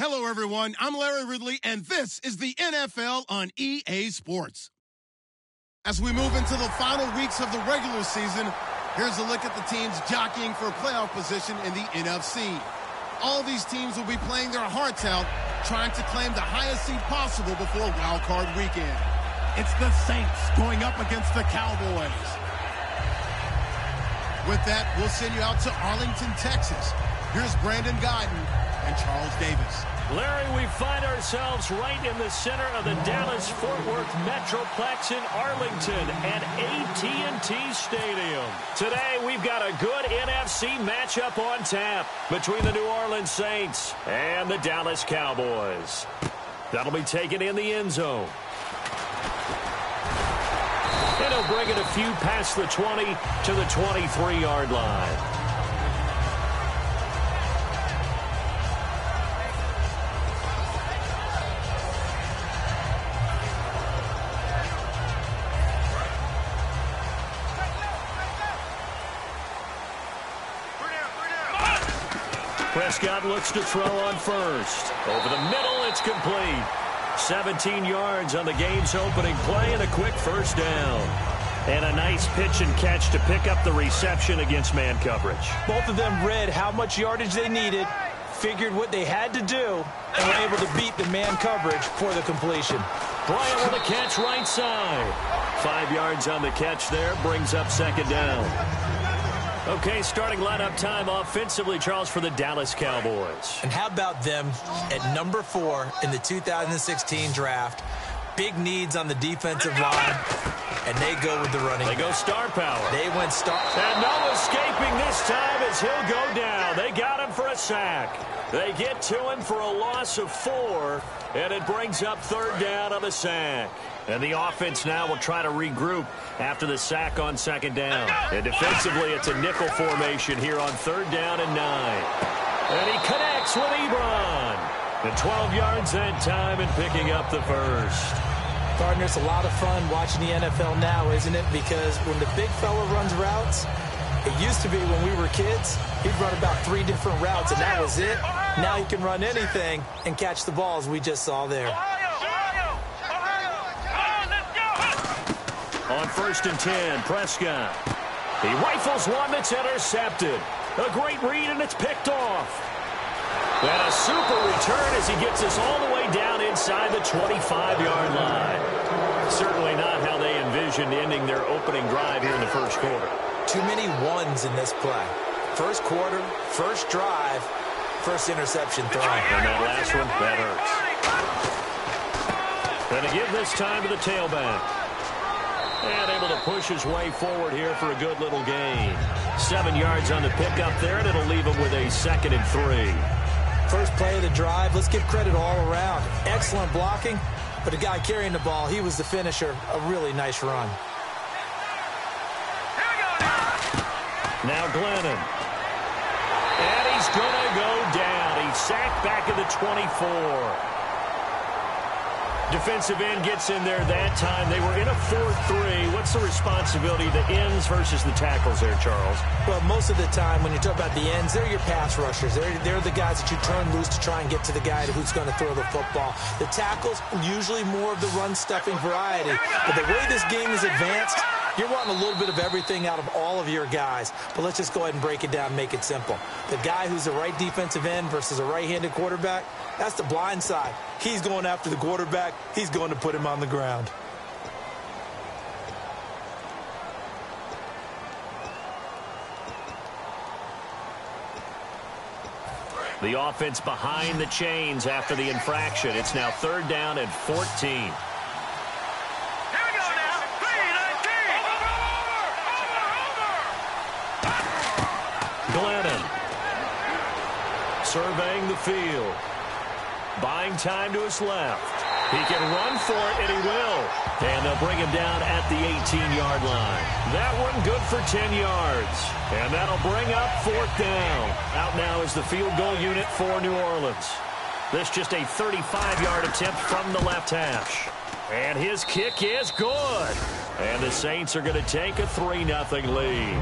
Hello, everyone. I'm Larry Ridley, and this is the NFL on EA Sports. As we move into the final weeks of the regular season, here's a look at the teams jockeying for playoff position in the NFC. All these teams will be playing their hearts out, trying to claim the highest seed possible before Wild Card Weekend. It's the Saints going up against the Cowboys. With that, we'll send you out to Arlington, Texas. Here's Brandon Guyton and Charles Davis. Larry, we find ourselves right in the center of the Dallas-Fort Worth Metroplex in Arlington at AT&T Stadium. Today, we've got a good NFC matchup on tap between the New Orleans Saints and the Dallas Cowboys. That'll be taken in the end zone. And he'll bring it a few past the 20 to the 23-yard line. Prescott looks to throw on first. Over the middle, it's complete. 17 yards on the game's opening play and a quick first down. And a nice pitch and catch to pick up the reception against man coverage. Both of them read how much yardage they needed, figured what they had to do, and were able to beat the man coverage for the completion. Bryant with a catch right side. 5 yards on the catch there, brings up second down. Okay, starting lineup time offensively, Charles, for the Dallas Cowboys. And how about them at number 4 in the 2016 draft? Big needs on the defensive line, and they go with the running back. They go star power. They went star. And no escaping this time as he'll go down. They got him for a sack. They get to him for a loss of 4, and it brings up third down on the sack. And the offense now will try to regroup after the sack on second down. And defensively, it's a nickel formation here on third down and 9. And he connects with Ebron. And 12 yards that time and picking up the first. Gardner, it's a lot of fun watching the NFL now, isn't it? Because when the big fella runs routes, it used to be when we were kids, he'd run about 3 different routes, and that was it. Now he can run anything and catch the balls we just saw there. On 1st and 10, Prescott. He rifles one that's intercepted. A great read, and it's picked off. And a super return as he gets us all the way down inside the 25-yard line. Certainly not how they envisioned ending their opening drive here in the first quarter. Too many ones in this play. First quarter, first drive, first interception throw. And that last one, that hurts. And to give this time to the tailback. And able to push his way forward here for a good little gain. 7 yards on the pickup there, and it'll leave him with a 2nd and 3. First play of the drive, let's give credit all around. Excellent blocking, but the guy carrying the ball, he was the finisher. A really nice run. Now Glennon. And he's going to go down. He's sacked back at the 24. Defensive end gets in there that time. They were in a 4-3. What's the responsibility of the ends versus the tackles there, Charles? Well, most of the time when you talk about the ends, they're your pass rushers. They're the guys that you turn loose to try and get to the guy who's going to throw the football. The tackles, usually more of the run-stuffing variety. But the way this game is advanced, you're wanting a little bit of everything out of all of your guys. But let's just go ahead and break it down and make it simple. The guy who's the right defensive end versus a right-handed quarterback, that's the blind side. He's going after the quarterback. He's going to put him on the ground. The offense behind the chains after the infraction. It's now 3rd down and 14. Glennon surveying the field. Buying time to his left. He can run for it, and he will. And they'll bring him down at the 18-yard line. That one good for 10 yards. And that'll bring up 4th down. Out now is the field goal unit for New Orleans. This just a 35-yard attempt from the left hash. And his kick is good. And the Saints are going to take a 3-0 lead.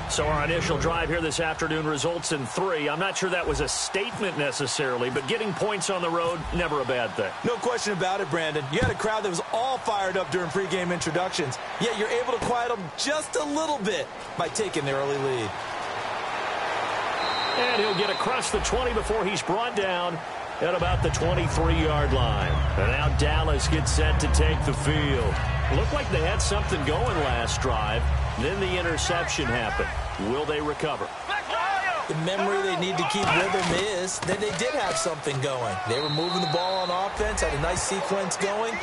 So our initial drive here this afternoon results in 3. I'm not sure that was a statement necessarily, but getting points on the road, never a bad thing. No question about it, Brandon. You had a crowd that was all fired up during pregame introductions, yet you're able to quiet them just a little bit by taking the early lead. And he'll get across the 20 before he's brought down at about the 23-yard line. And now Dallas gets set to take the field. Looked like they had something going last drive. Then the interception happened. Will they recover? The memory they need to keep with them is that they did have something going. They were moving the ball on offense, had a nice sequence going.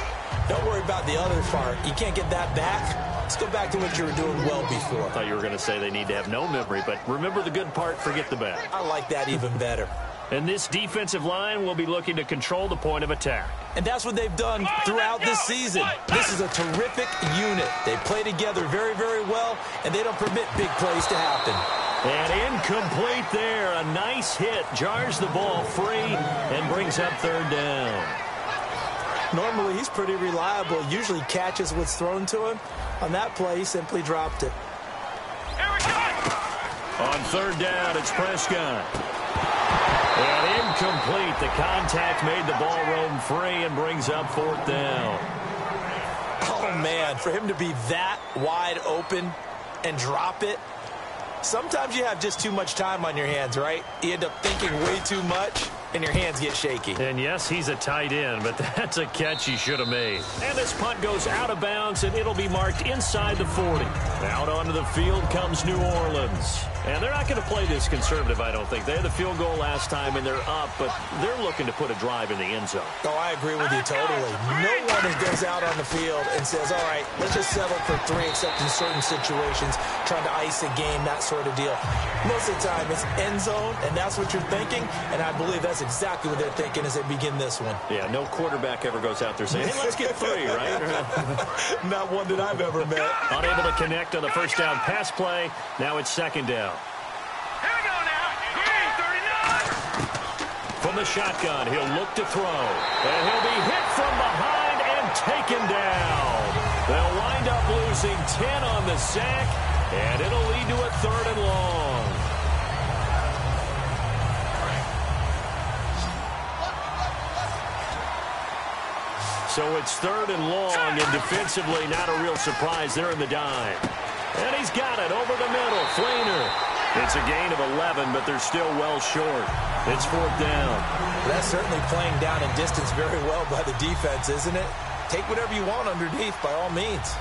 Don't worry about the other part. You can't get that back. Let's go back to what you were doing well before. I thought you were going to say they need to have no memory, but remember the good part, forget the bad. I like that even better. And this defensive line will be looking to control the point of attack. And that's what they've done throughout this season. This is a terrific unit. They play together very, very well, and they don't permit big plays to happen. And incomplete there. A nice hit. Jars the ball free and brings up 3rd down. Normally, he's pretty reliable. Usually catches what's thrown to him. On that play, he simply dropped it. On 3rd down, it's Prescott. And incomplete. The contact made the ball roam free and brings up 4th down. Oh, man, for him to be that wide open and drop it. Sometimes you have just too much time on your hands, right? You end up thinking way too much, and your hands get shaky. And yes, he's a tight end, but that's a catch he should have made. And this punt goes out of bounds, and it'll be marked inside the 40. Out onto the field comes New Orleans. And they're not going to play this conservative, I don't think. They had the field goal last time, and they're up, but they're looking to put a drive in the end zone. Oh, I agree with you totally. No one goes out on the field and says, all right, let's just settle for 3, except in certain situations, trying to ice a game, that sort of deal. Most of the time, it's end zone, and that's what you're thinking, and I believe that's exactly what they're thinking as they begin this one. Yeah, no quarterback ever goes out there saying, hey, let's get 3, right? Not one that I've ever met. Unable to connect on the first down pass play. Now it's 2nd down. Here we go now. 39. From the shotgun, he'll look to throw. And he'll be hit from behind and taken down. They'll wind up losing 10 on the sack, and it'll lead to a 3rd and long. So it's 3rd and long, and defensively, not a real surprise. They're in the dime. And he's got it over the middle. Flainer. It's a gain of 11, but they're still well short. It's 4th down. That's certainly playing down in distance very well by the defense, isn't it? Take whatever you want underneath, by all means.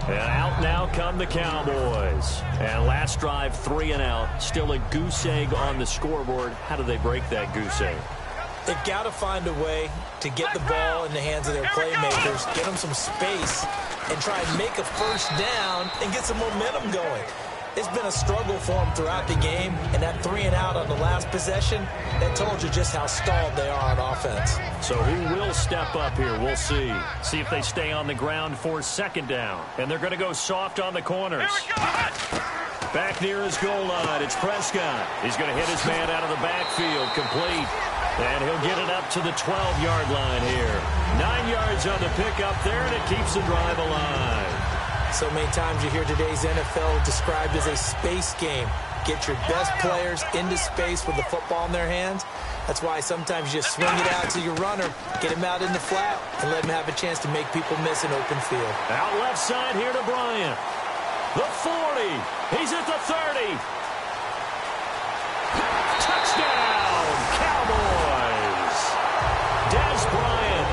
And out now come the Cowboys. And last drive, 3 and out. Still a goose egg on the scoreboard. How do they break that goose egg? They've got to find a way to get the ball in the hands of their playmakers, get them some space, and try and make a first down and get some momentum going. It's been a struggle for them throughout the game, and that 3 and out on the last possession, that told you just how stalled they are on offense. So who will step up here? We'll see. See if they stay on the ground for 2nd down. And they're going to go soft on the corners. Back near his goal line, it's Prescott. He's going to hit his man out of the backfield, complete. And he'll get it up to the 12-yard line here. 9 yards on the pickup there, and it keeps the drive alive. So many times you hear today's NFL described as a space game. Get your best players into space with the football in their hands. That's why sometimes you just swing it out to your runner, get him out in the flat, and let him have a chance to make people miss an open field. Out left side here to Bryant. The 40. He's at the 30. Touchdown, Cowboys. Des Bryant,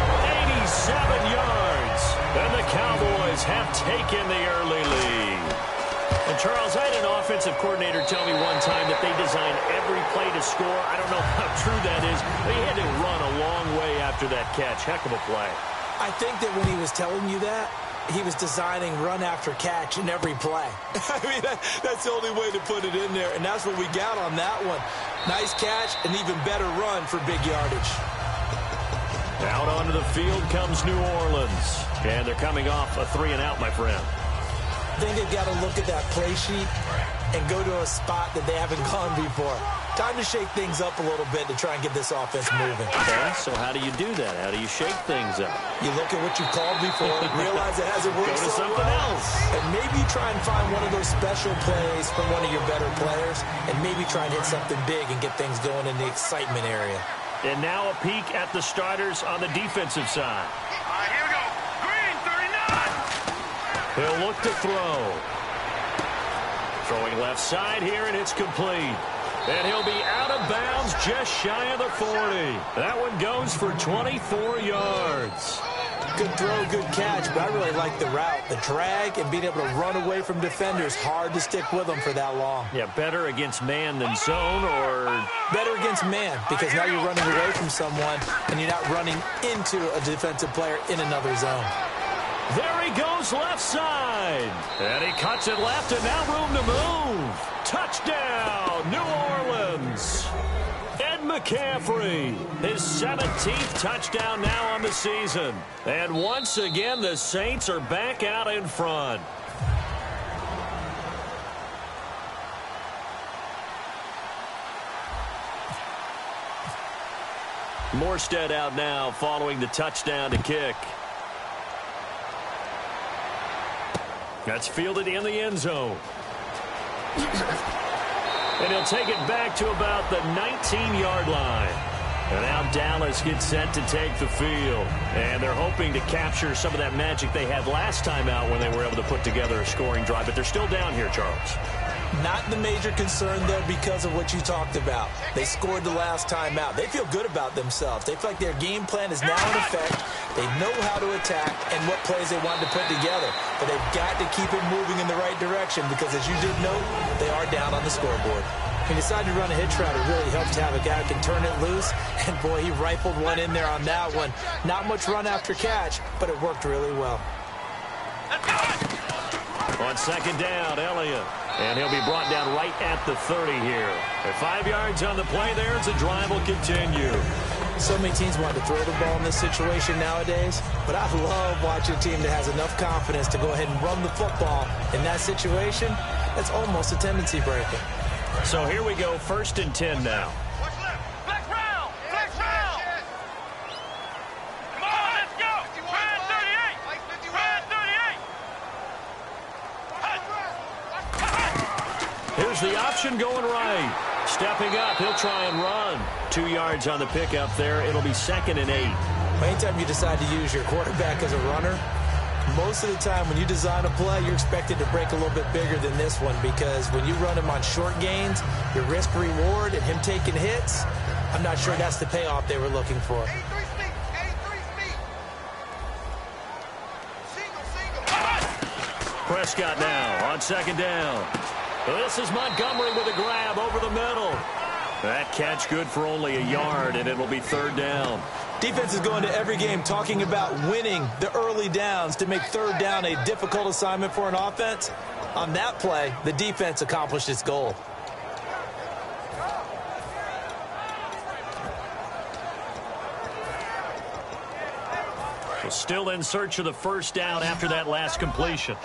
87 yards. And the Cowboys have taken the early lead. And, Charles, I had an offensive coordinator tell me one time that they design every play to score. I don't know how true that is, but he had to run a long way after that catch. Heck of a play. I think that when he was telling you that, he was designing run after catch in every play. I mean, that's the only way to put it in there, and that's what we got on that one. Nice catch, and even better run for big yardage. Out onto the field comes New Orleans. And they're coming off a 3 and out, my friend. think they've got to look at that play sheet and go to a spot that they haven't gone before. Time to shake things up a little bit to try and get this offense moving. Okay, so how do you do that? How do you shake things up? You look at what you've called before, realize it hasn't worked Go to so something well, else. and maybe try and find one of those special plays from one of your better players, and maybe try and hit something big and get things going in the excitement area. And now a peek at the starters on the defensive side. All right, here we go. Green, 39. He'll look to throw. Throwing left side here, and it's complete. And he'll be out of bounds just shy of the 40. That one goes for 24 yards. Good throw, good catch, but I really like the route. The drag and being able to run away from defenders, hard to stick with them for that long. Yeah, better against man than zone, or better against man, because now you're running away from someone and you're not running into a defensive player in another zone. There he goes left side. And he cuts it left, and now room to move. Touchdown, New Orleans. Ed McCaffrey, his 17th touchdown now on the season. And once again, the Saints are back out in front. Morstead out now following the touchdown to kick. That's fielded in the end zone. And he'll take it back to about the 19-yard line. And now Dallas gets set to take the field. And they're hoping to capture some of that magic they had last time out when they were able to put together a scoring drive. But they're still down here, Charles. Not the major concern, though, because of what you talked about. They scored the last time out. They feel good about themselves. They feel like their game plan is now in effect. They know how to attack and what plays they want to put together. But they've got to keep it moving in the right direction because, as you did note, they are down on the scoreboard. He decided to run a hitch route. It really helps to have a guy who can turn it loose. And, boy, he rifled one in there on that one. Not much run after catch, but it worked really well. On second down, Elliott. And he'll be brought down right at the 30 here. At 5 yards on the play there, as the drive will continue. So many teams want to throw the ball in this situation nowadays, but I love watching a team that has enough confidence to go ahead and run the football. In that situation, that's almost a tendency breaker. So here we go, 1st and 10 now. Watch left. Flex round. Flex round. Come on, let's go. Brad 38. Brad 38. Here's the option going right. Stepping up, he'll try and run. 2 yards on the pickup there. It'll be 2nd and 8. Anytime you decide to use your quarterback as a runner, most of the time when you design a play, you're expected to break a little bit bigger than this one because when you run him on short gains, your risk-reward and him taking hits, I'm not sure that's the payoff they were looking for. Prescott now on 2nd down. This is Montgomery with a grab over the middle. That catch good for only a yard, and it'll be 3rd down. Defense is going to every game talking about winning the early downs to make 3rd down a difficult assignment for an offense. On that play, the defense accomplished its goal. So still in search of the 1st down after that last completion.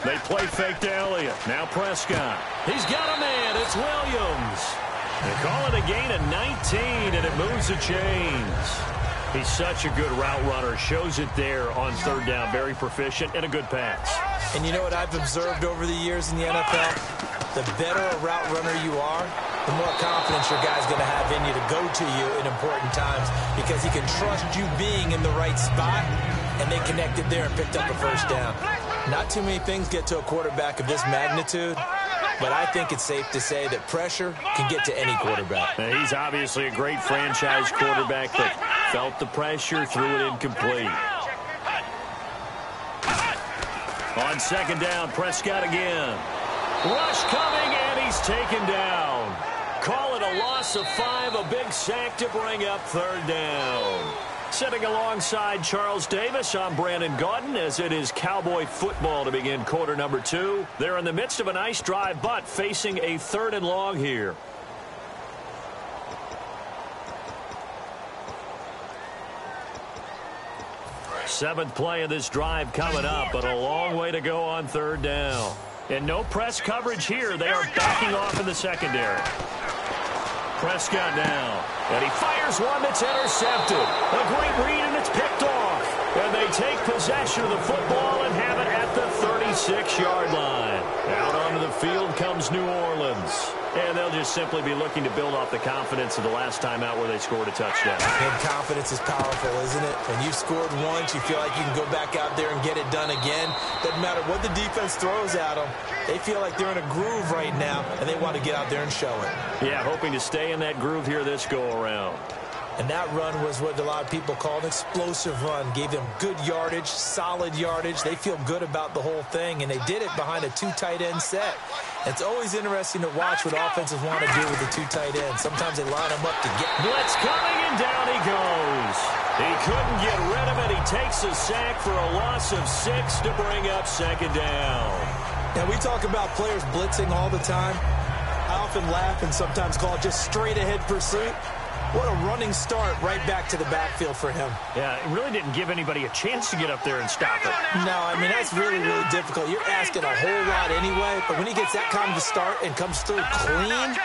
They play fake to Elliott. Now Prescott. He's got a man. It's Williams. They call it a gain of 19, and it moves the chains. He's such a good route runner. Shows it there on 3rd down. Very proficient and a good pass. And you know what I've observed over the years in the NFL? The better a route runner you are, the more confidence your guy's going to have in you to go to you in important times because he can trust you being in the right spot, and they connected there and picked up a 1st down. Not too many things get to a quarterback of this magnitude, but I think it's safe to say that pressure can get to any quarterback. Now, he's obviously a great franchise quarterback that felt the pressure, threw it incomplete. On 2nd down, Prescott again. Rush coming, and he's taken down. Call it a loss of 5, a big sack to bring up 3rd down. Sitting alongside Charles Davis, I'm Brandon Gaudin as it is Cowboy football to begin quarter number 2. They're in the midst of a nice drive, but facing a 3rd and long here. Seventh play of this drive coming up, but a long way to go on third down. And no press coverage here. They are backing off in the secondary. Prescott now, and he fires one that's intercepted. A great read, and it's picked off. And they take possession of the football and have it at the 36-yard line. Out onto the field comes New Orleans. And they'll just simply be looking to build off the confidence of the last time out where they scored a touchdown. And confidence is powerful, isn't it? When you've scored once, you feel like you can go back out there and get it done again. Doesn't matter what the defense throws at them. They feel like they're in a groove right now, and they want to get out there and show it. Yeah, hoping to stay in that groove here this go-around. And that run was what a lot of people call an explosive run. Gave them good yardage, solid yardage. They feel good about the whole thing, and they did it behind a two tight end set. It's always interesting to watch what offenses want to do with the two tight ends. Sometimes they line them up to get... Blitz coming, and down he goes. He couldn't get rid of it. He takes a sack for a loss of 6 to bring up second down. Now, we talk about players blitzing all the time. I often laugh and sometimes call it just straight-ahead pursuit. What a running start right back to the backfield for him. Yeah, it really didn't give anybody a chance to get up there and stop it. No, I mean, that's really, really difficult. You're asking a whole lot anyway, but when he gets that kind of a start and comes through clean,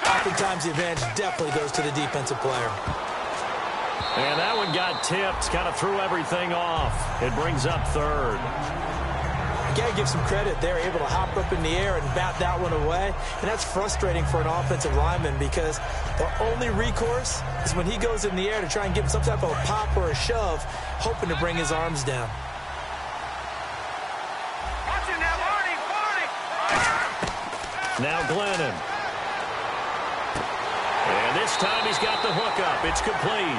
oftentimes the advantage definitely goes to the defensive player. And that one got tipped, kind of threw everything off. It brings up third. You got to give some credit. They're able to hop up in the air and bat that one away. And that's frustrating for an offensive lineman because their only recourse is when he goes in the air to try and give him some type of a pop or a shove, hoping to bring his arms down. Now Glennon. And this time he's got the hook up. It's complete.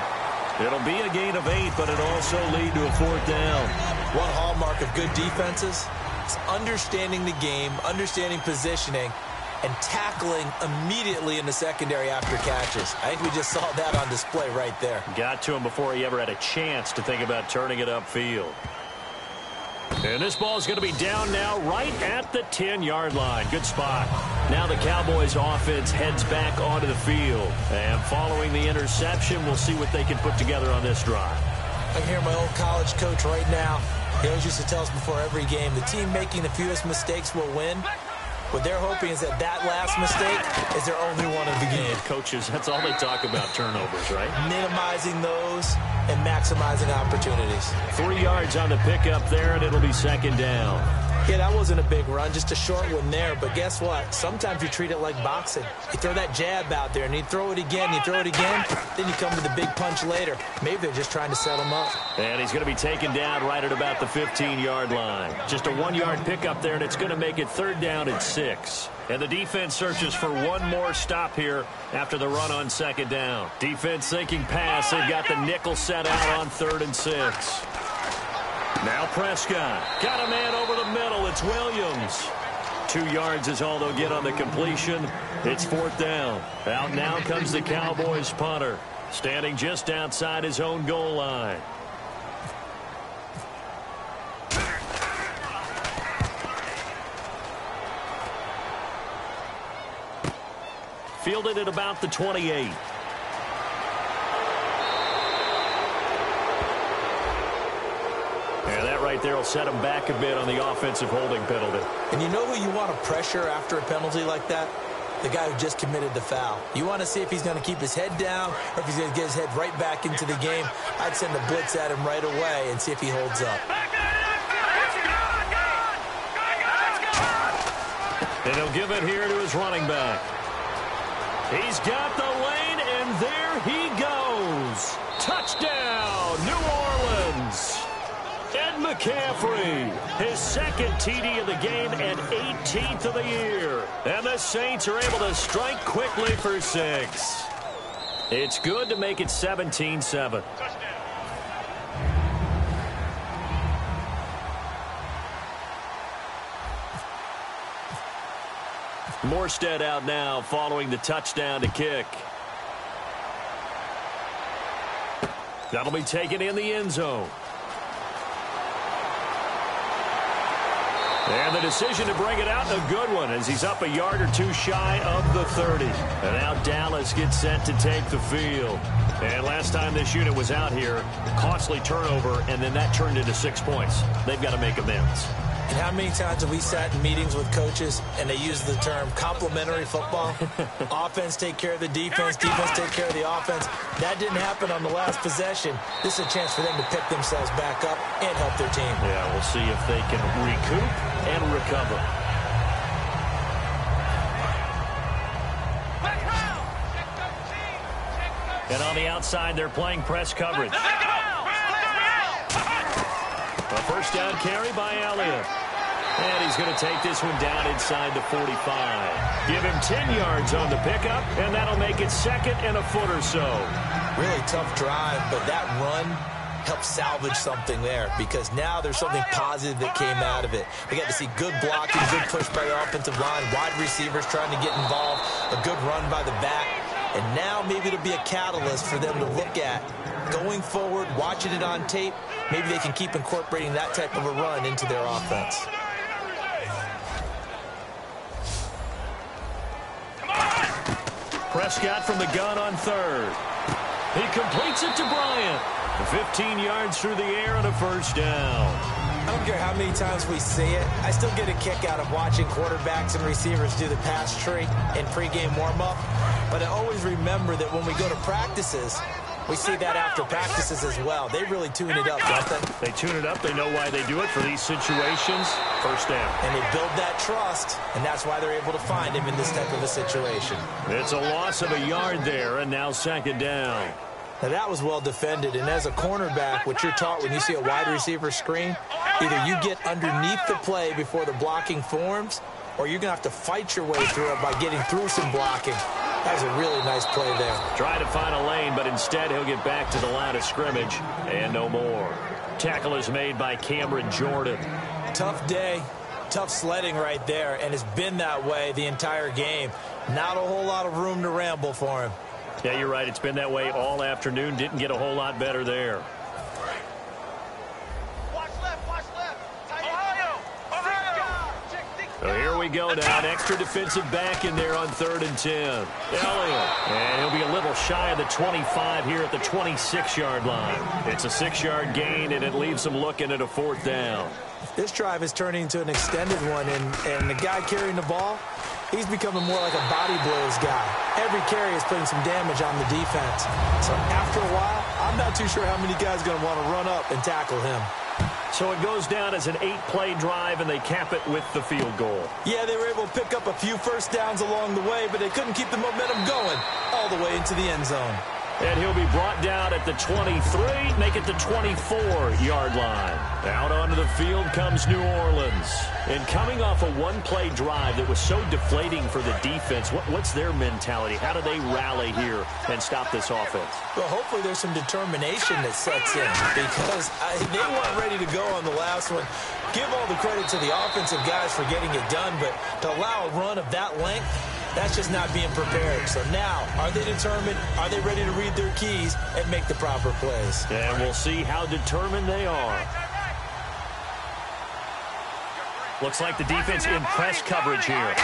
It'll be a gain of 8, but it'll also lead to a fourth down. One hallmark of good defenses is understanding the game, understanding positioning, and tackling immediately in the secondary after catches. I think we just saw that on display right there. Got to him before he ever had a chance to think about turning it upfield. And this ball is going to be down now right at the 10-yard line. Good spot. Now the Cowboys offense heads back onto the field. And following the interception, we'll see what they can put together on this drive. I can hear my old college coach right now. He always used to tell us before every game, the team making the fewest mistakes will win. What they're hoping is that last mistake is their only one of the game. And coaches, that's all they talk about, turnovers, right? Minimizing those and maximizing opportunities. 3 yards on the pickup there, and it'll be second down. Yeah, that wasn't a big run, just a short one there. But guess what? Sometimes you treat it like boxing. You throw that jab out there, and you throw it again, then you come to the big punch later. Maybe they're just trying to set him up. And he's going to be taken down right at about the 15-yard line. Just a 1-yard pickup there, and it's going to make it third down and 6. And the defense searches for one more stop here after the run on second down. Defense thinking pass. They've got the nickel set out on 3rd and 6. Now Prescott. Got a man over the middle. It's Williams. 2 yards is all they'll get on the completion. It's fourth down. Out now comes the Cowboys punter, standing just outside his own goal line. Fielded at about the 28. And that right there will set him back a bit on the offensive holding penalty. And you know who you want to pressure after a penalty like that? The guy who just committed the foul. You want to see if he's going to keep his head down or if he's going to get his head right back into the game. I'd send a blitz at him right away and see if he holds up. And he'll give it here to his running back. He's got the lane, and there he goes. Touchdown, New Orleans. Ed McCaffrey, his second TD of the game and 18th of the year. And the Saints are able to strike quickly for 6. It's good to make it 17-7. Morstead out now following the touchdown to kick. That'll be taken in the end zone. And the decision to bring it out, a good one, as he's up a yard or two shy of the 30. And now Dallas gets set to take the field. And last time this unit was out here, costly turnover, and then that turned into 6 points. They've got to make amends. And how many times have we sat in meetings with coaches and they use the term complementary football? Offense take care of the defense, defense take care of the offense. That didn't happen on the last possession. This is a chance for them to pick themselves back up and help their team. Yeah, we'll see if they can recoup and recover. And on the outside, they're playing press coverage. A first down carry by Elliott. And he's going to take this one down inside the 45. Give him 10 yards on the pickup, and that'll make it second and a foot or so. Really tough drive, but that run helped salvage something there, because now there's something positive that came out of it. We got to see good blocking, good push by the offensive line, wide receivers trying to get involved, a good run by the back. And now maybe it'll be a catalyst for them to look at going forward, watching it on tape. Maybe they can keep incorporating that type of a run into their offense. Prescott from the gun on third. He completes it to Bryant. 15 yards through the air and a first down. I don't care how many times we see it. I still get a kick out of watching quarterbacks and receivers do the pass tree in pregame warm-up. But I always remember that when we go to practices, we see that after practices as well. They really tune it up, don't they? They tune it up. They know why they do it for these situations. First down. And they build that trust, and that's why they're able to find him in this type of a situation. It's a loss of a yard there, and now second down. Now, that was well defended, and as a cornerback, what you're taught when you see a wide receiver screen, either you get underneath the play before the blocking forms, or you're going to have to fight your way through it by getting through some blocking. That was a really nice play there. Trying to find a lane, but instead he'll get back to the line of scrimmage, and no more. Tackle is made by Cameron Jordan. Tough day, tough sledding right there, and it's been that way the entire game. Not a whole lot of room to ramble for him. Yeah, you're right. It's been that way all afternoon. Didn't get a whole lot better there. Watch left, Ohio. So here we go now. An extra defensive back in there on 3rd and 10. Elliott. And he'll be a little shy of the 25 here at the 26-yard line. It's a 6-yard gain, and it leaves them looking at a 4th down. This drive is turning into an extended one, and the guy carrying the ball, he's becoming more like a body blows guy. Every carry is putting some damage on the defense. So after a while, I'm not too sure how many guys are going to want to run up and tackle him. So it goes down as an 8-play drive, and they cap it with the field goal. Yeah, they were able to pick up a few first downs along the way, but they couldn't keep the momentum going all the way into the end zone. And he'll be brought down at the 23, make it the 24-yard line. Out onto the field comes New Orleans. And coming off a one-play drive that was so deflating for the defense, what's their mentality? How do they rally here and stop this offense? Well, hopefully there's some determination that sets in, because they weren't ready to go on the last one. Give all the credit to the offensive guys for getting it done, but to allow a run of that length, that's just not being prepared. So now, are they determined? Are they ready to read their keys and make the proper plays? And we'll see how determined they are. Looks like the defense in press coverage here.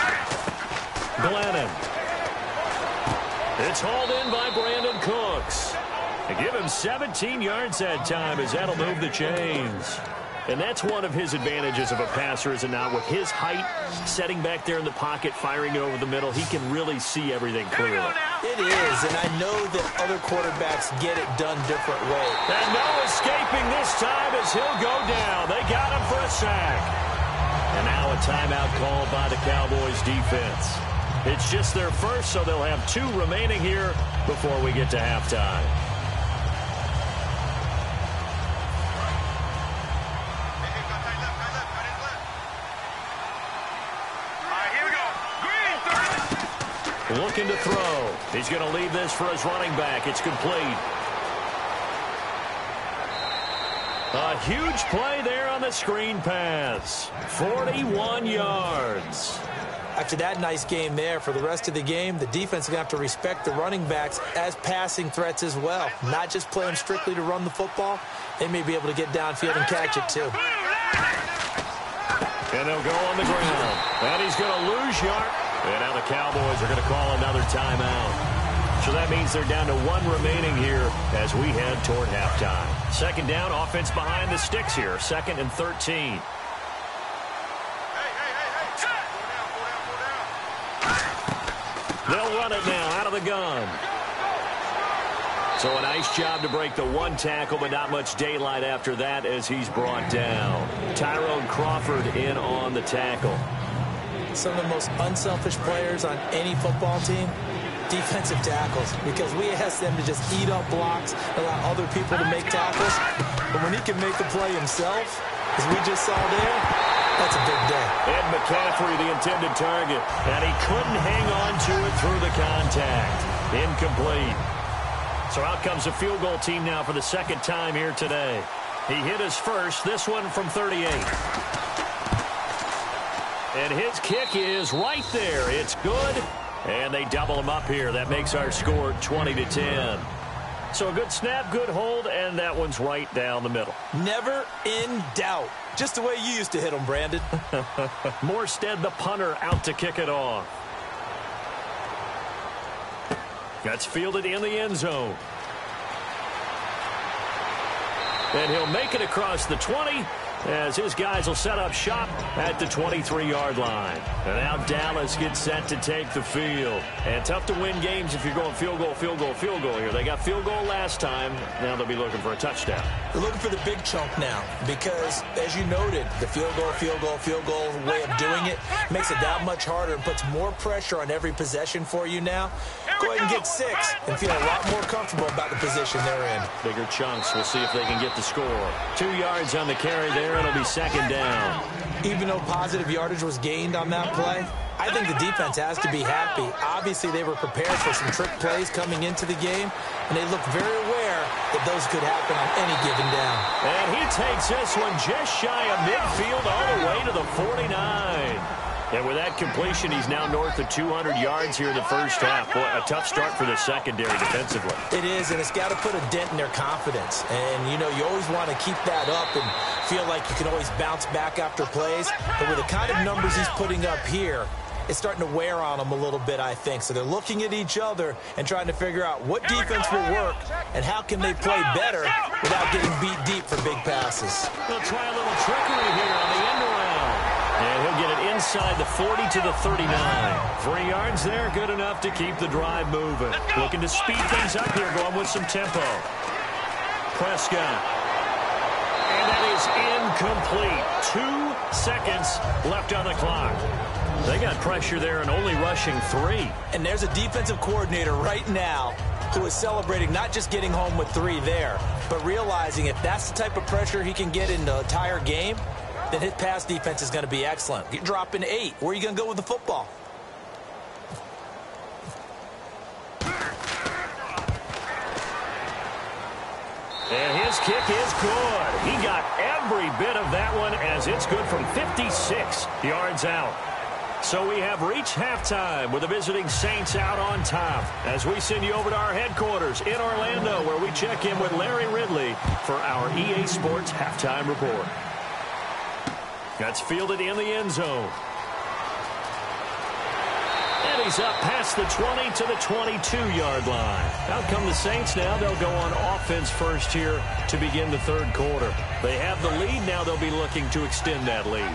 Glennon. It's hauled in by Brandon Cooks. They give him 17 yards that time, as that'll move the chains. And that's one of his advantages of a passer, is it not? With his height, setting back there in the pocket, firing it over the middle, he can really see everything clearly. It is, and I know that other quarterbacks get it done different ways. And no escaping this time as he'll go down. They got him for a sack. And now a timeout called by the Cowboys defense. It's just their first, so they'll have 2 remaining here before we get to halftime. Looking to throw. He's going to leave this for his running back. It's complete. A huge play there on the screen pass. 41 yards. After that nice game there, for the rest of the game, the defense is going to have to respect the running backs as passing threats as well. Not just play them strictly to run the football. They may be able to get downfield and catch it too. And they'll go on the ground. And he's going to lose yard. And now the Cowboys are going to call another timeout. So that means they're down to 1 remaining here as we head toward halftime. Second down, offense behind the sticks here. 2nd and 13. They'll run it now out of the gun. So a nice job to break the 1 tackle, but not much daylight after that as he's brought down. Tyrone Crawford in on the tackle. Some of the most unselfish players on any football team, defensive tackles, because we ask them to just eat up blocks, allow other people to make tackles. But when he can make the play himself, as we just saw there, that's a big day. Ed McCaffrey, the intended target, and he couldn't hang on to it through the contact. Incomplete. So out comes a field goal team now for the 2nd time here today. He hit his first, this one from 38. And his kick is right there. It's good. And they double him up here. That makes our score 20-10. So a good snap, good hold, and that one's right down the middle. Never in doubt. Just the way you used to hit them, Brandon. Morstead, the punter, out to kick it off. That's fielded in the end zone. And he'll make it across the 20 as his guys will set up shop at the 23-yard line. And now Dallas gets set to take the field. And tough to win games if you're going field goal, field goal, field goal here. They got field goal last time. Now they'll be looking for a touchdown. They're looking for the big chunk now because, as you noted, the field goal way of doing it makes it that much harder and puts more pressure on every possession for you now. Go ahead and get 6 and feel a lot more comfortable about the position they're in. Bigger chunks. We'll see if they can get the score. 2 yards on the carry there. It'll be 2nd down. Even though positive yardage was gained on that play, I think the defense has to be happy. Obviously, they were prepared for some trick plays coming into the game, and they look very aware that those could happen on any given down. And he takes this one just shy of midfield all the way to the 49. And with that completion, he's now north of 200 yards here in the first half. Boy, a tough start for the secondary defensively. It is, and it's got to put a dent in their confidence. And, you know, you always want to keep that up and feel like you can always bounce back after plays. But with the kind of numbers he's putting up here, it's starting to wear on them a little bit, I think. So they're looking at each other and trying to figure out what defense will work and how can they play better without getting beat deep for big passes. They'll try a little trickery here on the end around. And he'll get it inside the 40 to the 39. 3 yards there, good enough to keep the drive moving. Looking to speed things up here, going with some tempo. Prescott. And that is incomplete. 2 seconds left on the clock. They got pressure there and only rushing 3. And there's a defensive coordinator right now who is celebrating not just getting home with 3 there, but realizing if that's the type of pressure he can get in the entire game, then his pass defense is going to be excellent. You're dropping 8. Where are you going to go with the football? And his kick is good. He got every bit of that one as it's good from 56 yards out. So we have reached halftime with the visiting Saints out on top as we send you over to our headquarters in Orlando where we check in with Larry Ridley for our EA Sports Halftime Report. That's fielded in the end zone. And he's up past the 20 to the 22-yard line. Out come the Saints now. They'll go on offense first here to begin the third quarter. They have the lead. Now they'll be looking to extend that lead.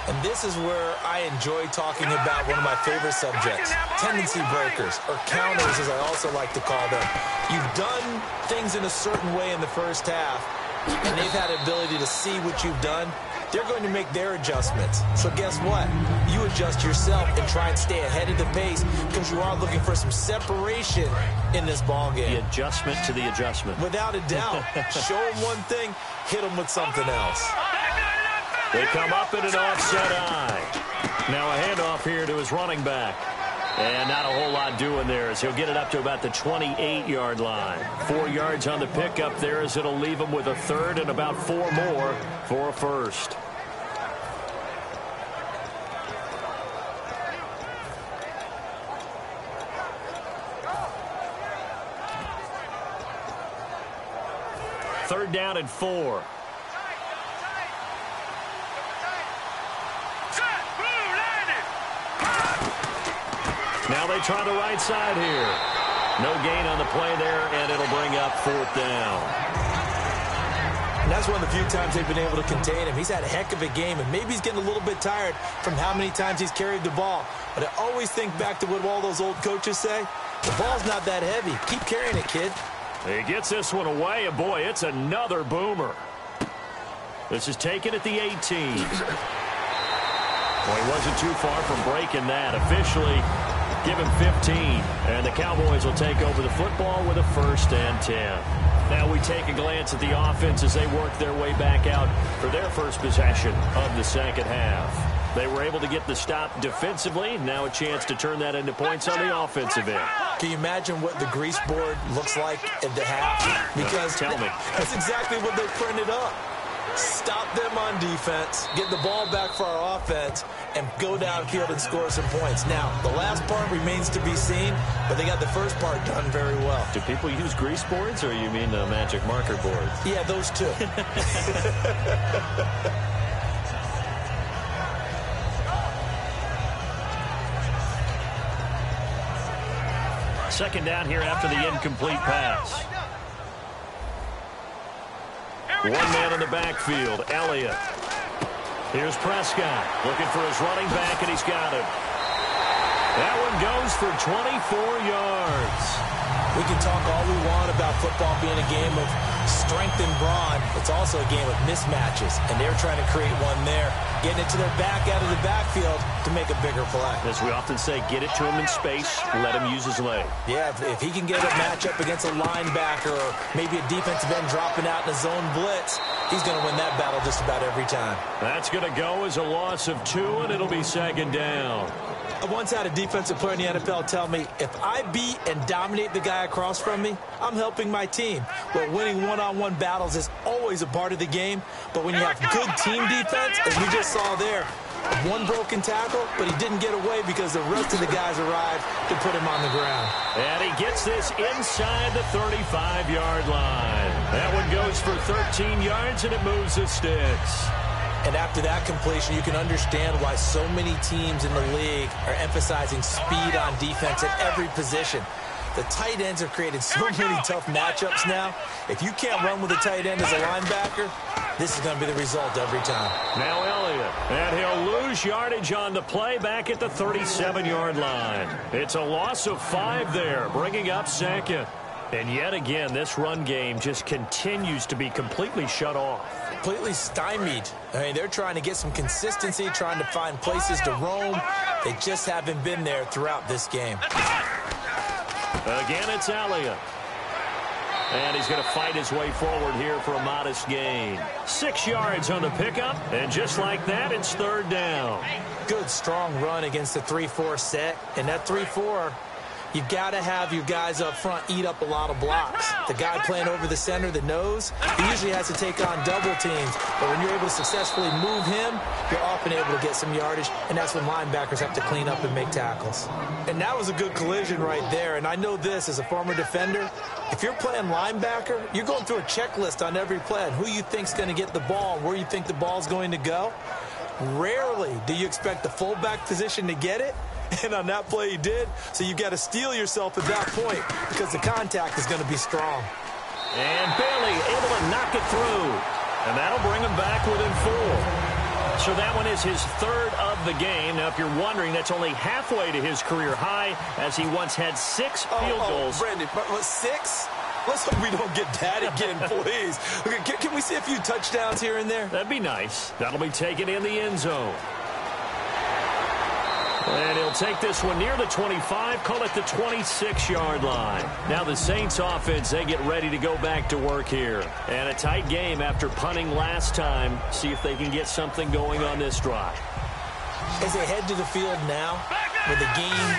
And this is where I enjoy talking about one of my favorite subjects, tendency breakers, or counters as I also like to call them. You've done things in a certain way in the first half, and they've had the ability to see what you've done. They're going to make their adjustments. So guess what? You adjust yourself and try and stay ahead of the pace because you are looking for some separation in this ball game. The adjustment to the adjustment. Without a doubt. Show them one thing, hit them with something else. They come up in an offset eye. Now a handoff here to his running back. And not a whole lot doing there as he'll get it up to about the 28-yard line. 4 yards on the pickup there as it'll leave him with a third and about 4 more for a first. Third down and 4. Now they try the right side here. No gain on the play there, and it'll bring up 4th down. And that's one of the few times they've been able to contain him. He's had a heck of a game, and maybe he's getting a little bit tired from how many times he's carried the ball. But I always think back to what all those old coaches say. The ball's not that heavy. Keep carrying it, kid. He gets this one away, and boy, it's another boomer. This is taken at the 18. Well, he wasn't too far from breaking that. Officially, give him 15. And the Cowboys will take over the football with a 1st and 10. Now we take a glance at the offense as they work their way back out for their first possession of the second half. They were able to get the stop defensively. Now a chance to turn that into points on the offensive end. Can you imagine what the grease board looks like at the half? Because tell me. That's exactly what they printed up. Stop them on defense, get the ball back for our offense, and go downfield and score some points. Now, the last part remains to be seen, but they got the first part done very well. Do people use grease boards, or you mean magic marker boards? Yeah, those two. Second down here after the incomplete pass. One man in the backfield, Elliott. Here's Prescott looking for his running back, and he's got him. That one goes for 24 yards. We can talk all we want about football being a game of strength and brawn. It's also a game of mismatches, and they're trying to create one there, getting it to their back out of the backfield to make a bigger play. As we often say, get it to him in space, let him use his leg. Yeah, if he can get a matchup against a linebacker or maybe a defensive end dropping out in a zone blitz, he's going to win that battle just about every time. That's going to go as a loss of 2, and it'll be 2nd down. I once had a defensive player in the NFL tell me, if I beat and dominate the guy across from me, I'm helping my team. Well, winning one-on-one battles is always a part of the game, but when you have good team defense, as we just saw there, one broken tackle, but he didn't get away because the rest of the guys arrived to put him on the ground. And he gets this inside the 35-yard line. That one goes for 13 yards, and it moves the sticks. And after that completion, you can understand why so many teams in the league are emphasizing speed on defense at every position. The tight ends have created so many tough matchups now. If you can't run with a tight end as a linebacker, this is going to be the result every time. Now Elliott, and he'll lose yardage on the play back at the 37-yard line. It's a loss of 5 there, bringing up 2nd. And yet again, this run game just continues to be completely shut off. Completely stymied. I mean, they're trying to get some consistency, trying to find places to roam. They just haven't been there throughout this game. Again, it's Elliott. And he's going to fight his way forward here for a modest gain. 6 yards on the pickup, and just like that, it's 3rd down. Good, strong run against the 3-4 set, and that 3-4... you've got to have your guys up front eat up a lot of blocks. The guy playing over the center, the nose, he usually has to take on double teams. But when you're able to successfully move him, you're often able to get some yardage, and that's when linebackers have to clean up and make tackles. And that was a good collision right there. And I know this as a former defender. If you're playing linebacker, you're going through a checklist on every play on who you think's going to get the ball and where you think the ball's going to go. Rarely do you expect the fullback position to get it. And on that play he did, so you've got to steel yourself at that point because the contact is going to be strong. And Bailey able to knock it through. And that'll bring him back within 4. So that one is his 3rd of the game. Now, if you're wondering, that's only halfway to his career high, as he once had 6 field goals. Brandon, 6? Let's hope we don't get that again, please. Okay, can we see a few touchdowns here and there? That'd be nice. That'll be taken in the end zone. And he'll take this one near the 25, call it the 26-yard line. Now the Saints offense, they get ready to go back to work here. And a tight game after punting last time. See if they can get something going on this drive. As they head to the field now, with the game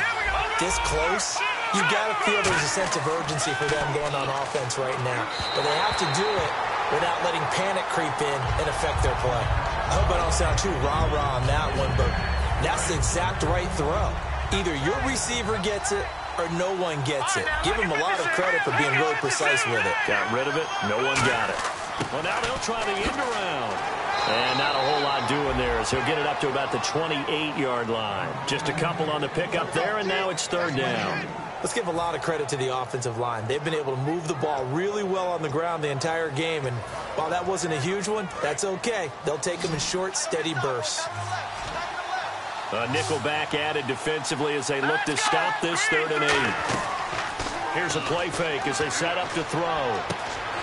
this close, you've got to feel there's a sense of urgency for them going on offense right now. But they have to do it without letting panic creep in and affect their play. I hope I don't sound too rah-rah on that one, but that's the exact right throw. Either your receiver gets it or no one gets it. Give him a lot of credit for being really precise with it. Got rid of it. No one got it. Well, now they'll try the end around. And not a whole lot doing there as he'll get it up to about the 28-yard line. Just a couple on the pickup there, and now it's third down. Let's give a lot of credit to the offensive line. They've been able to move the ball really well on the ground the entire game, and while that wasn't a huge one, that's okay. They'll take them in short, steady bursts. A nickel back added defensively as they look to stop this 3rd and 8. Here's a play fake as they set up to throw.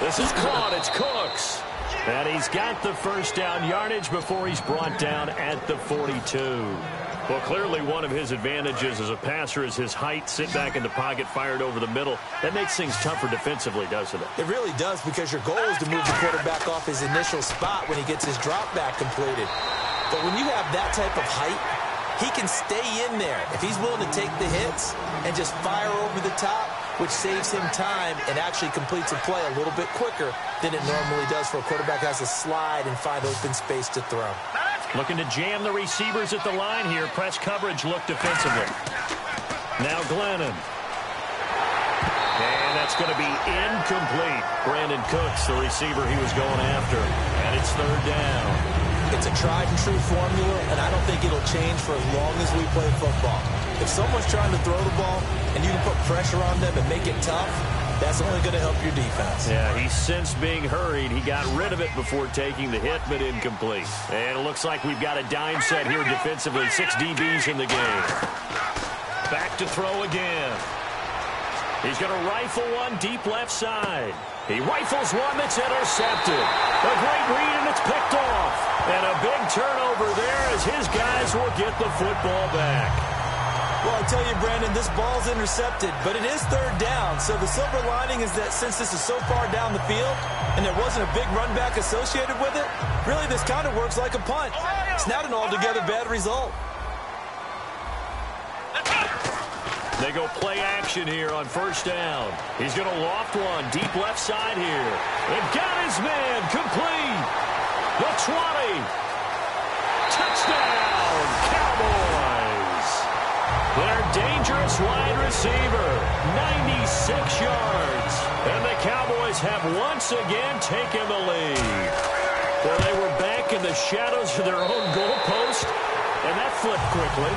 This is caught. It's Cooks. And he's got the first down yardage before he's brought down at the 42. Well, clearly one of his advantages as a passer is his height. Sit back in the pocket, fired over the middle. That makes things tougher defensively, doesn't it? It really does, because your goal is to move the quarterback off his initial spot when he gets his drop back completed. But when you have that type of height, he can stay in there if he's willing to take the hits and just fire over the top, which saves him time and actually completes a play a little bit quicker than it normally does for a quarterback who has to slide and find open space to throw. Looking to jam the receivers at the line here. Press coverage look defensively. Now Glennon. And that's going to be incomplete. Brandon Cooks, the receiver he was going after. And it's third down. It's a tried-and-true formula, and I don't think it'll change for as long as we play football. If someone's trying to throw the ball and you can put pressure on them and make it tough, that's only going to help your defense. Yeah, he's since being hurried. He got rid of it before taking the hit, but incomplete. And it looks like we've got a dime set here defensively. 6 DBs in the game. Back to throw again. He's going to rifle one deep left side. He rifles one that's intercepted. A great read, and it's picked off. And a big turnover there as his guys will get the football back. Well, I tell you, Brandon, this ball's intercepted, but it is third down. So the silver lining is that since this is so far down the field and there wasn't a big run back associated with it, really this kind of works like a punt. It's not an altogether bad result. They go play action here on first down. He's going to loft one deep left side here. And got his man complete. The 20. Touchdown, Cowboys. Their dangerous wide receiver, 96 yards. And the Cowboys have once again taken the lead. Well, they were back in the shadows of their own goalpost, and that flipped quickly.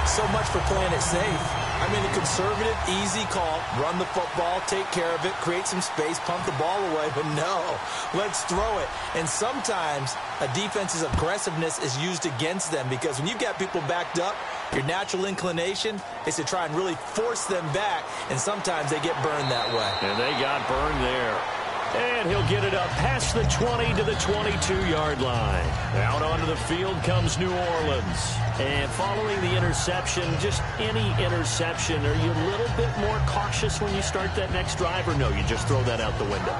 So much for playing it safe. I mean, a conservative, easy call, run the football, take care of it, create some space, pump the ball away, but no, let's throw it. And sometimes a defense's aggressiveness is used against them because when you've got people backed up, your natural inclination is to try and really force them back, and sometimes they get burned that way. And they got burned there. And he'll get it up past the 20 to the 22-yard line. Out onto the field comes New Orleans. And following the interception, just any interception, are you a little bit more cautious when you start that next drive, or no, you just throw that out the window?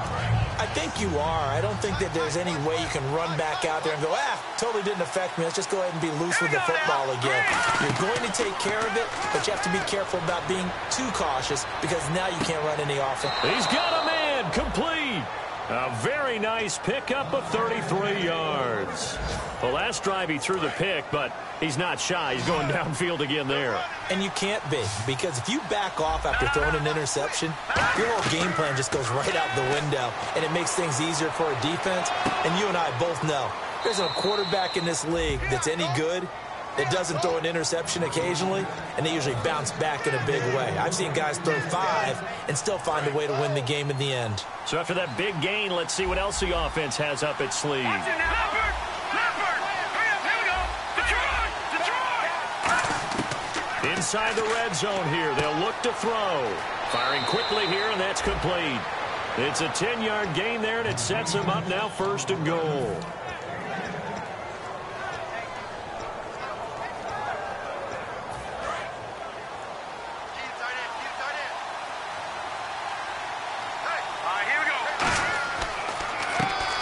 I think you are. I don't think that there's any way you can run back out there and go, totally didn't affect me. Let's just go ahead and be loose with the football again. You're going to take care of it, but you have to be careful about being too cautious because now you can't run any offense. He's got a man complete. A very nice pickup of 33 yards. Well, last drive he threw the pick, but he's not shy. He's going downfield again there. And you can't be, because if you back off after throwing an interception, your whole game plan just goes right out the window, and it makes things easier for a defense. And you and I both know there's a quarterback in this league that's any good that doesn't throw an interception occasionally, and they usually bounce back in a big way. I've seen guys throw 5 and still find a way to win the game in the end. So after that big gain, let's see what else the offense has up its sleeve. Inside the red zone here, they'll look to throw. Firing quickly here, and that's complete. It's a 10-yard gain there, and it sets them up now 1st and goal.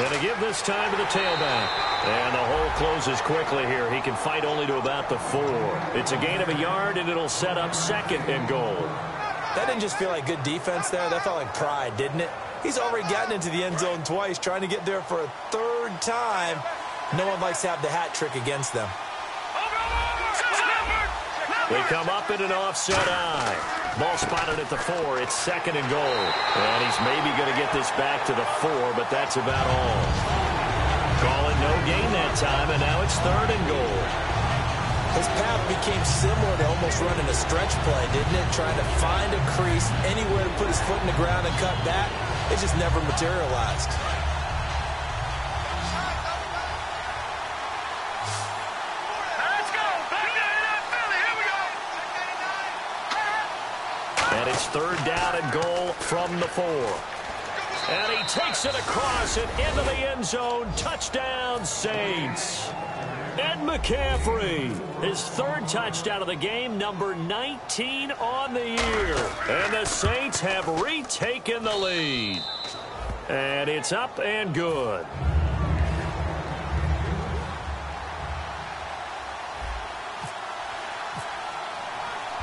And to give this time to the tailback. And the hole closes quickly here. He can fight only to about the 4. It's a gain of a yard, and it'll set up 2nd and goal. That didn't just feel like good defense there. That felt like pride, didn't it? He's already gotten into the end zone twice, trying to get there for a 3rd time. No one likes to have the hat trick against them. They come up in an offset eye. Ball spotted at the 4. It's 2nd and goal. And he's maybe going to get this back to the 4, but that's about all. Call it no gain that time, and now it's 3rd and goal. His path became similar to almost running a stretch play, didn't it? Trying to find a crease, anywhere to put his foot in the ground and cut back. It just never materialized. Let's go. Back to Philly. Here we go. And it's 3rd down and goal from the 4. And he takes it across and into the end zone. Touchdown, Saints. Ed McCaffrey, his 3rd touchdown of the game, number 19 on the year. And the Saints have retaken the lead. And it's up and good.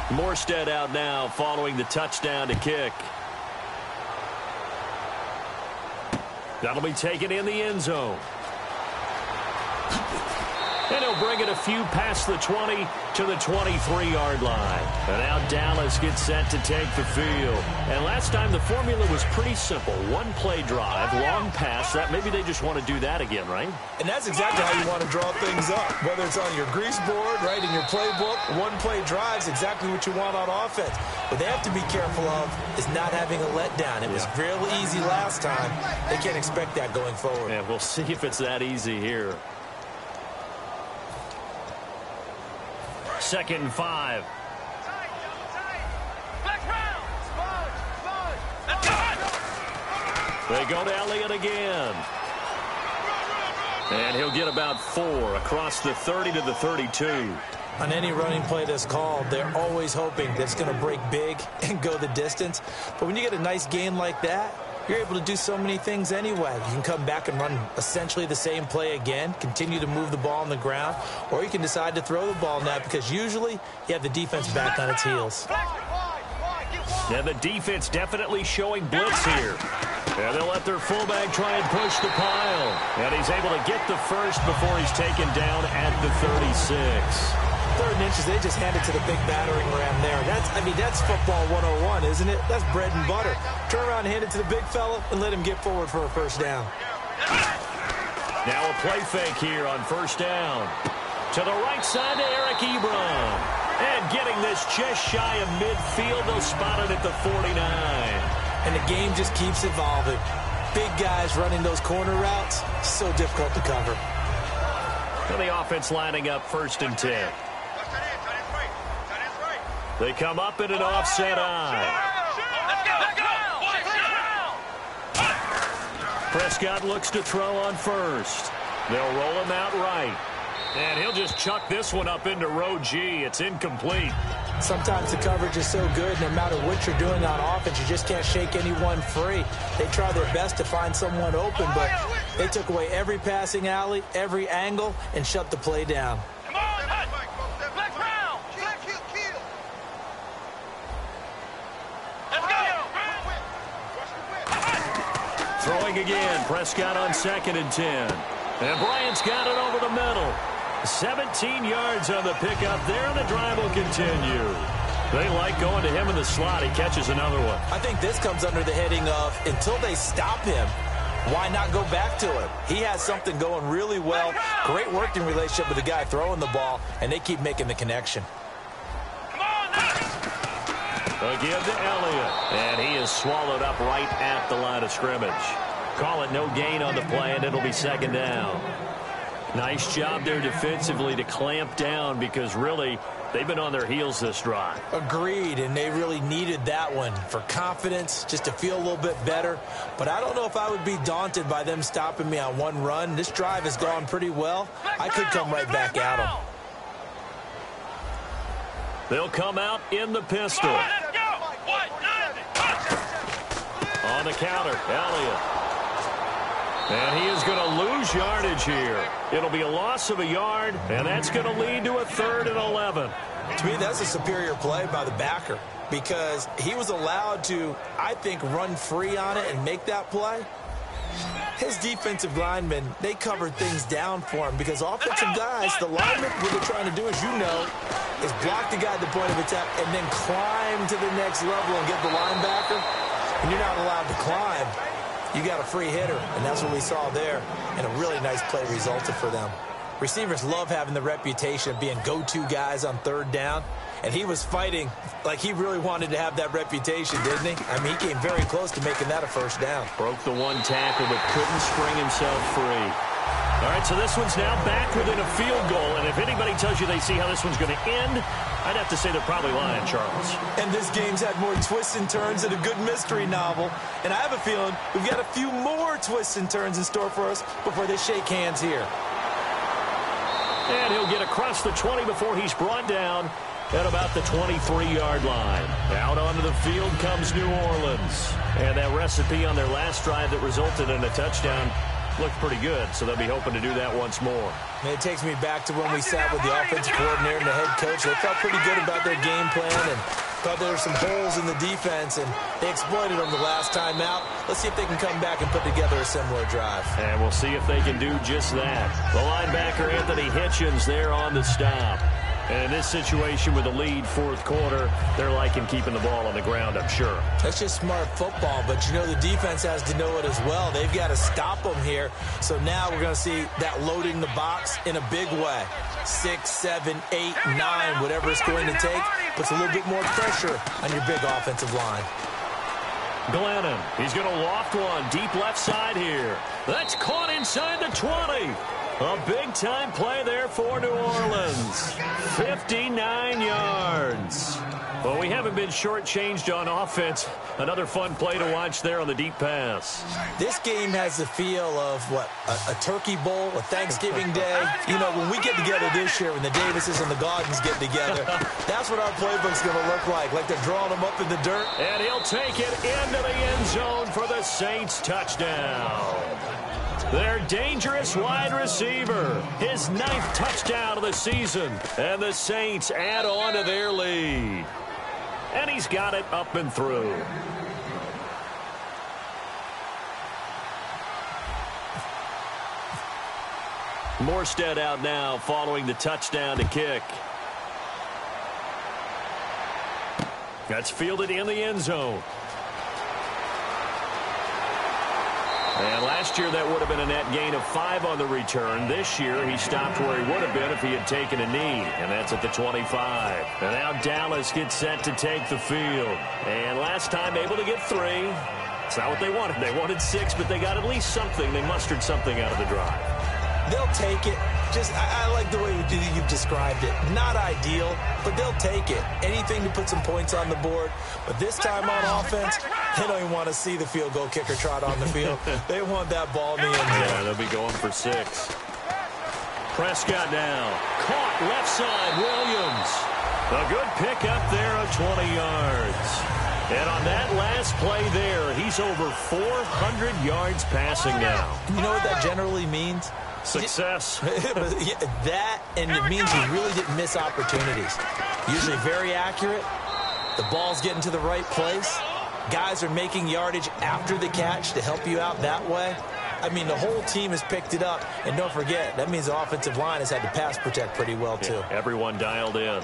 Morstead out now following the touchdown to kick. That'll be taken in the end zone. And he'll bring it a few past the 20 to the 23-yard line. And now Dallas gets set to take the field. And last time the formula was pretty simple. 1-play drive, long pass. That maybe they just want to do that again, right? And that's exactly how you want to draw things up. Whether it's on your grease board, right, in your playbook, 1-play drives, exactly what you want on offense. What they have to be careful of is not having a letdown. It was real easy last time. They can't expect that going forward. Yeah, we'll see if it's that easy here. 2nd and 5. They go to Elliott again. And he'll get about 4 across the 30 to the 32. On any running play that's called, they're always hoping that it's going to break big and go the distance. But when you get a nice gain like that, you're able to do so many things anyway. You can come back and run essentially the same play again, continue to move the ball on the ground, or you can decide to throw the ball now because usually you have the defense back on its heels. Yeah, the defense definitely showing blitz here. And they'll let their fullback try and push the pile. And he's able to get the first before he's taken down at the 36. 3rd and inches, they just hand it to the big battering ram there. That's football 101, isn't it? That's bread and butter. Turn around and hand it to the big fella and let him get forward for a 1st down. Now a play fake here on 1st down. To the right side to Eric Ebron. And getting this just shy of midfield, they'll spot it at the 49. And the game just keeps evolving. Big guys running those corner routes, so difficult to cover. And the offense lining up 1st and 10. They come up in an offset eye. Prescott looks to throw on 1st. They'll roll him out right. And he'll just chuck this one up into row G. It's incomplete. Sometimes the coverage is so good, no matter what you're doing on offense, you just can't shake anyone free. They try their best to find someone open, but they took away every passing alley, every angle, and shut the play down. Throwing again, Prescott on 2nd and 10. And Bryant's got it over the middle. 17 yards on the pickup there, and the drive will continue. They like going to him in the slot. He catches another one. I think this comes under the heading of, until they stop him, why not go back to him? He has something going really well. Great working relationship with the guy throwing the ball, and they keep making the connection. Again to Elliott. And he is swallowed up right at the line of scrimmage. Call it no gain on the play, and it'll be 2nd down. Nice job there defensively to clamp down because really they've been on their heels this drive. Agreed, and they really needed that one for confidence, just to feel a little bit better. But I don't know if I would be daunted by them stopping me on one run. This drive has gone pretty well. I could come right back at them. They'll come out in the pistol. On the counter, Elliott. And he is going to lose yardage here. It'll be a loss of a yard, and that's going to lead to a 3rd and 11. To me, that's a superior play by the backer because he was allowed to, I think, run free on it and make that play. His defensive linemen, they covered things down for him because offensive guys, the linemen, what they're trying to do, as you know, is block the guy at the point of attack and then climb to the next level and get the linebacker. And you're not allowed to climb. you got a free hitter, and that's what we saw there, and a really nice play resulted for them. Receivers love having the reputation of being go-to guys on third down, and he was fighting like he really wanted to have that reputation, didn't he? I mean, he came very close to making that a first down. Broke the one tackle, but couldn't spring himself free. All right, so this one's now back within a field goal, and if anybody tells you they see how this one's going to end, I'd have to say they're probably lying, Charles. And this game's had more twists and turns than a good mystery novel, and I have a feeling we've got a few more twists and turns in store for us before they shake hands here. And he'll get across the 20 before he's brought down at about the 23-yard line. Out onto the field comes New Orleans. And that recipe on their last drive that resulted in a touchdown looked pretty good, so they'll be hoping to do that once more. And it takes me back to when we sat with the offensive coordinator and the head coach. They felt pretty good about their game plan and thought there were some holes in the defense, and they exploited them the last time out. Let's see if they can come back and put together a similar drive. And we'll see if they can do just that. The linebacker, Anthony Hitchens, there on the stop. And in this situation with the lead fourth quarter, they're liking keeping the ball on the ground, I'm sure. That's just smart football, but you know the defense has to know it as well. They've got to stop them here. So now we're going to see that loading the box in a big way. 6, 7, 8, 9, whatever it's going to take, puts a little bit more pressure on your big offensive line. Glennon, he's going to loft one deep left side here. That's caught inside the 20. A big-time play there for New Orleans. 59 yards. Well, we haven't been shortchanged on offense. Another fun play to watch there on the deep pass. This game has the feel of, what, a turkey bowl, a Thanksgiving day. You know, when we get together this year, when the Davises and the Gaudens get together, that's what our playbook's going to look like they're drawing them up in the dirt. And he'll take it into the end zone for the Saints touchdown. Their dangerous wide receiver, his 9th touchdown of the season, and the Saints add on to their lead. And he's got it up and through. Morstead out now following the touchdown to kick. That's fielded in the end zone. And last year, that would have been a net gain of 5 on the return. This year, he stopped where he would have been if he had taken a knee, and that's at the 25. And now Dallas gets set to take the field. And last time, able to get 3. It's not what they wanted. They wanted 6, but they got at least something. They mustered something out of the drive. They'll take it. I like the way you've described it. Not ideal, but they'll take it. Anything to put some points on the board. But this time on offense, they don't even want to see the field goal kicker trot on the field. They want that ball in the end zone. Yeah, they'll be going for 6. Prescott now. Caught left side, Williams. A good pickup there of 20 yards. And on that last play there, he's over 400 yards passing now. You know what that generally means? Success. That, and it means you really didn't miss opportunities. Usually very accurate. The ball's getting to the right place. Guys are making yardage after the catch to help you out that way. I mean, the whole team has picked it up. And don't forget, that means the offensive line has had to pass protect pretty well, too. Yeah, everyone dialed in.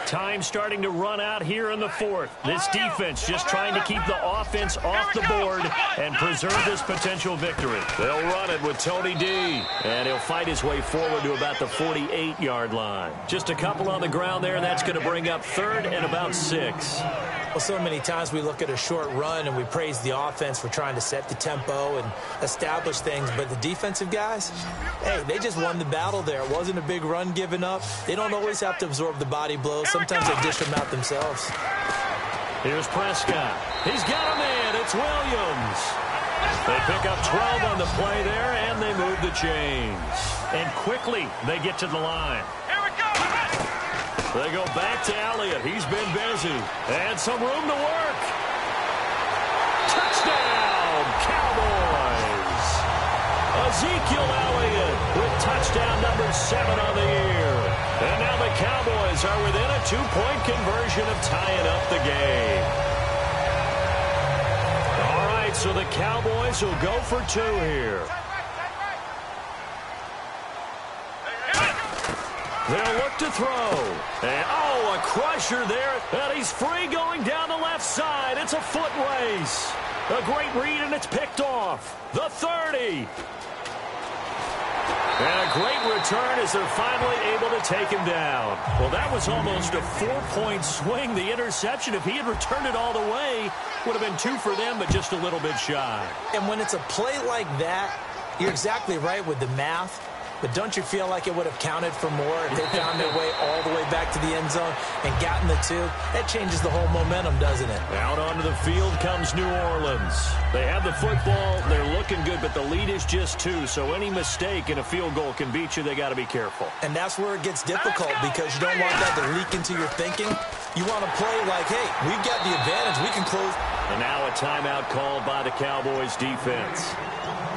Time starting to run out here in the fourth. This defense just trying to keep the offense off the board and preserve this potential victory. They'll run it with Tony D. And he'll fight his way forward to about the 48-yard line. Just a couple on the ground there. That's going to bring up 3rd and about 6. Well, so many times we look at a short run and we praise the offense for trying to set the tempo and establish things. But the defensive guys, hey, they just won the battle there. It wasn't a big run given up. They don't always have to absorb the body blows. Sometimes they dish them out themselves. Here's Prescott. He's got a man. It's Williams. They pick up 12 on the play there, and they move the chains. And quickly, they get to the line. They go back to Elliott. He's been busy. And some room to work. Touchdown, Cowboys. Ezekiel Elliott with touchdown number 7 on the year. And now the Cowboys are within a 2-point conversion of tying up the game. All right, so the Cowboys will go for 2 here. They'll look to throw. And, oh, a crusher there. And he's free going down the left side. It's a foot race. A great read, and it's picked off. The 30. And a great return as they're finally able to take him down. Well, that was almost a 4-point swing. The interception, if he had returned it all the way, would have been 2 for them, but just a little bit shy. And when it's a play like that, you're exactly right with the math. But don't you feel like it would have counted for more if they found their way all the way back to the end zone and gotten the 2? That changes the whole momentum, doesn't it? Out onto the field comes New Orleans. They have the football. They're looking good, but the lead is just 2. So any mistake in a field goal can beat you. They got to be careful. And that's where it gets difficult because you don't want that to leak into your thinking. You want to play like, hey, we've got the advantage. We can close. And now a timeout called by the Cowboys defense.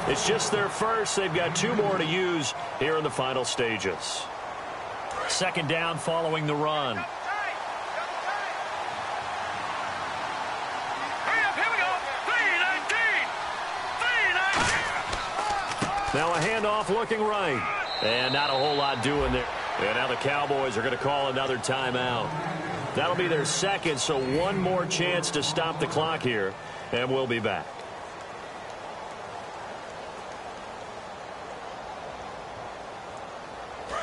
It's just their first. They've got 2 more to use here in the final stages. Second down following the run. Now a handoff looking right. And not a whole lot doing there. And now the Cowboys are going to call another timeout. That'll be their second, so 1 more chance to stop the clock here. And we'll be back.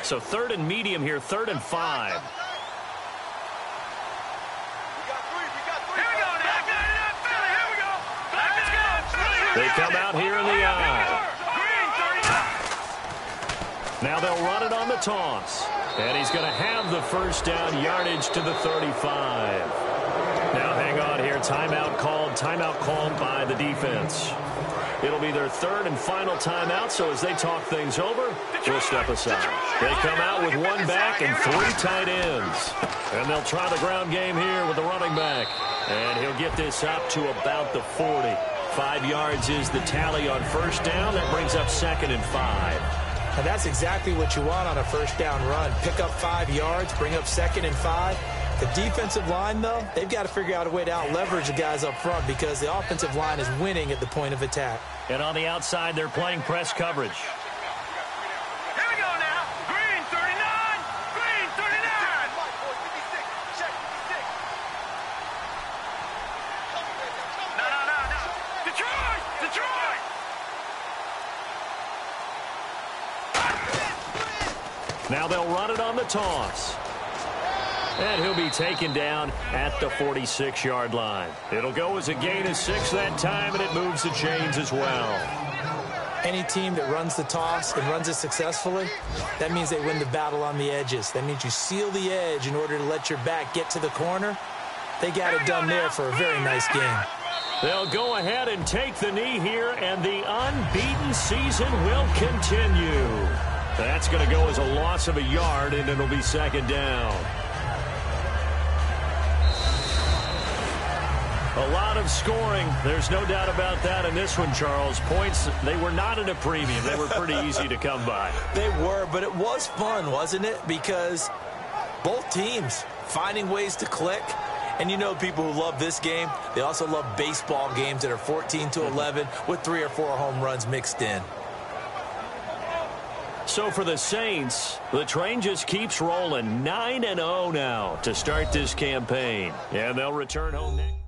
So 3rd and medium here, 3rd and 5. They come out here in the eye. Now they'll run it on the toss. And he's going to have the first down, yardage to the 35. Now hang on here, timeout called by the defense. It'll be their 3rd and final timeout, so as they talk things over, we'll step aside. They come out with 1 back and 3 tight ends. And they'll try the ground game here with the running back. And he'll get this up to about the 40. 5 yards is the tally on first down. That brings up 2nd and 5. And that's exactly what you want on a first down run. Pick up 5 yards, bring up 2nd and 5. The defensive line, though, they've got to figure out a way to out-leverage the guys up front because the offensive line is winning at the point of attack. And on the outside, they're playing press coverage. Here we go now. Green 39. Green 39. No. Detroit. Now they'll run it on the toss. And he'll be taken down at the 46-yard line. It'll go as a gain of 6 that time, and it moves the chains as well. Any team that runs the toss and runs it successfully, that means they win the battle on the edges. That means you seal the edge in order to let your back get to the corner. They got it done there for a very nice game. They'll go ahead and take the knee here, and the unbeaten season will continue. That's going to go as a loss of a yard, and it'll be 2nd down. A lot of scoring. There's no doubt about that in this one, Charles. Points, they were not at a premium. They were pretty easy to come by. They were, but it was fun, wasn't it? Because both teams finding ways to click. And you know people who love this game, they also love baseball games that are 14-11 with 3 or 4 home runs mixed in. So for the Saints, the train just keeps rolling. 9-0 now to start this campaign. And they'll return home next.